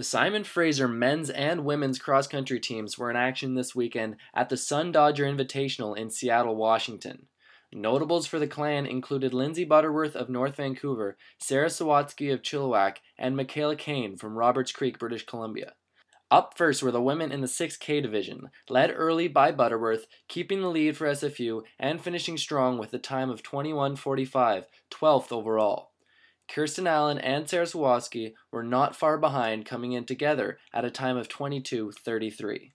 Simon Fraser men's and women's cross-country teams were in action this weekend at the Sundodger Invitational in Seattle, Washington. Notables for the clan included Lindsay Butterworth of North Vancouver, Sarah Sawatsky of Chilliwack, and Michaela Kane from Roberts Creek, British Columbia. Up first were the women in the 6K division, led early by Butterworth, keeping the lead for SFU and finishing strong with a time of 21:45, 12th overall. Kirsten Allen and Sarah Sawatsky were not far behind, coming in together at a time of 22:33.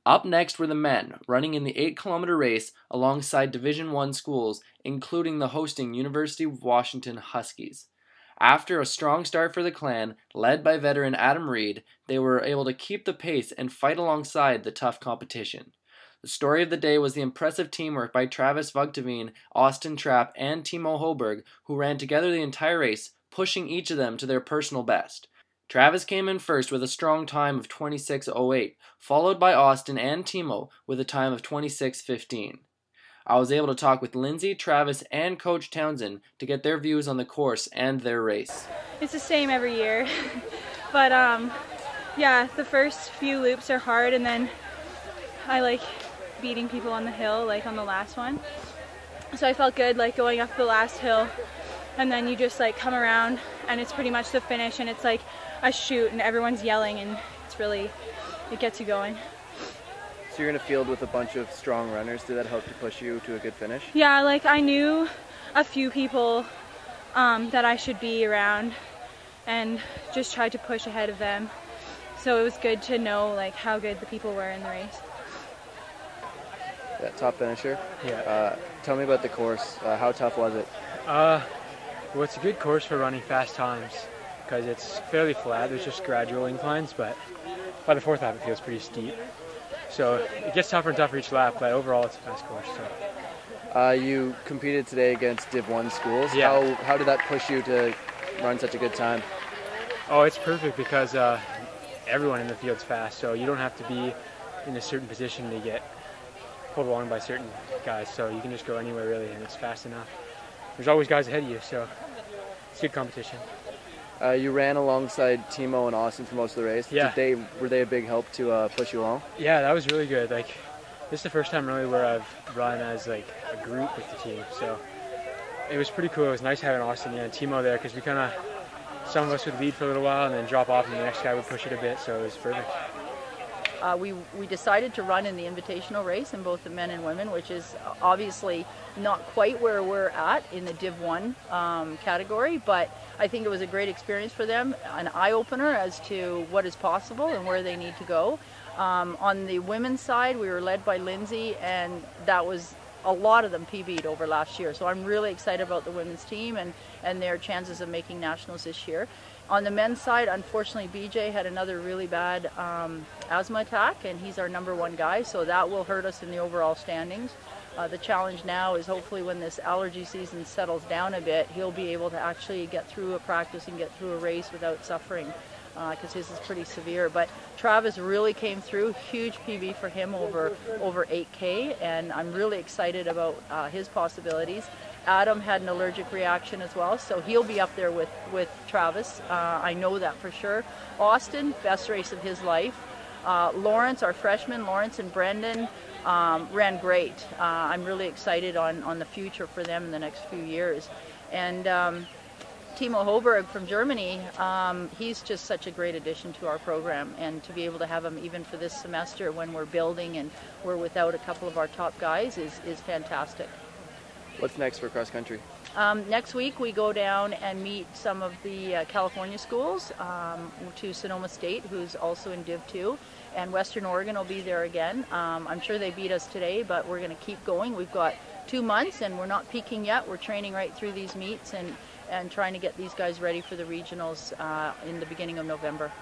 Up next were the men, running in the 8-kilometer race alongside Division I schools, including the hosting University of Washington Huskies. After a strong start for the clan, led by veteran Adam Reed, they were able to keep the pace and fight alongside the tough competition. The story of the day was the impressive teamwork by Travis Vugteveen, Austin Trapp, and Timo Hoberg, who ran together the entire race, pushing each of them to their personal best. Travis came in first with a strong time of 26:08, followed by Austin and Timo with a time of 26:15. I was able to talk with Lindsay, Travis, and Coach Townsend to get their views on the course and their race. It's the same every year, but yeah, the first few loops are hard, and then I like beating people on the hill, like on the last one. So I felt good like going up the last hill, and then you just like come around and it's pretty much the finish, and it's like a shoot and everyone's yelling, and it gets you going. So you're in a field with a bunch of strong runners. Did that help to push you to a good finish? Yeah, like I knew a few people that I should be around and just tried to push ahead of them. So it was good to know like how good the people were in the race. Yeah, top finisher. Yeah. Tell me about the course. How tough was it? Well, it's a good course for running fast times because it's fairly flat. There's just gradual inclines, but by the fourth lap it feels pretty steep. So it gets tougher and tougher each lap, but overall it's a fast course. So. You competed today against Div 1 schools. Yeah. How did that push you to run such a good time? Oh, it's perfect because everyone in the field's fast, so you don't have to be in a certain position to get pulled along by certain guys, so you can just go anywhere really, and it's fast enough. There's always guys ahead of you, so it's good competition. You ran alongside Timo and Austin for most of the race. Yeah. Were they a big help to push you along? Yeah, that was really good. Like, this is the first time really where I've run as like a group with the team, so it was pretty cool. It was nice having Austin and Timo there because we kind of, some of us would lead for a little while and then drop off, and the next guy would push it a bit, so it was perfect. We decided to run in the invitational race in both the men and women, which is obviously not quite where we're at in the Div 1 category, but I think it was a great experience for them, an eye-opener as to what is possible and where they need to go. On the women's side, we were led by Lindsay, and that was a lot of them PB'd over last year. So I'm really excited about the women's team and their chances of making nationals this year. On the men's side, unfortunately, BJ had another really bad asthma attack, and he's our #1 guy, so that will hurt us in the overall standings. The challenge now is hopefully when this allergy season settles down a bit, he'll be able to actually get through a practice and get through a race without suffering, because his is pretty severe. But Travis really came through, huge PB for him over 8K, and I'm really excited about his possibilities. Adam had an allergic reaction as well, so he'll be up there with Travis. I know that for sure. Austin, best race of his life. Lawrence, our freshman, Lawrence and Brendan, ran great. I'm really excited on the future for them in the next few years. And Timo Hoberg from Germany, he's just such a great addition to our program, and to be able to have him even for this semester when we're building and we're without a couple of our top guys is fantastic. What's next for cross country? Next week we go down and meet some of the California schools, to Sonoma State, who's also in Div 2, and Western Oregon will be there again. I'm sure they beat us today, but we're going to keep going. We've got 2 months and we're not peaking yet. We're training right through these meets and trying to get these guys ready for the regionals in the beginning of November.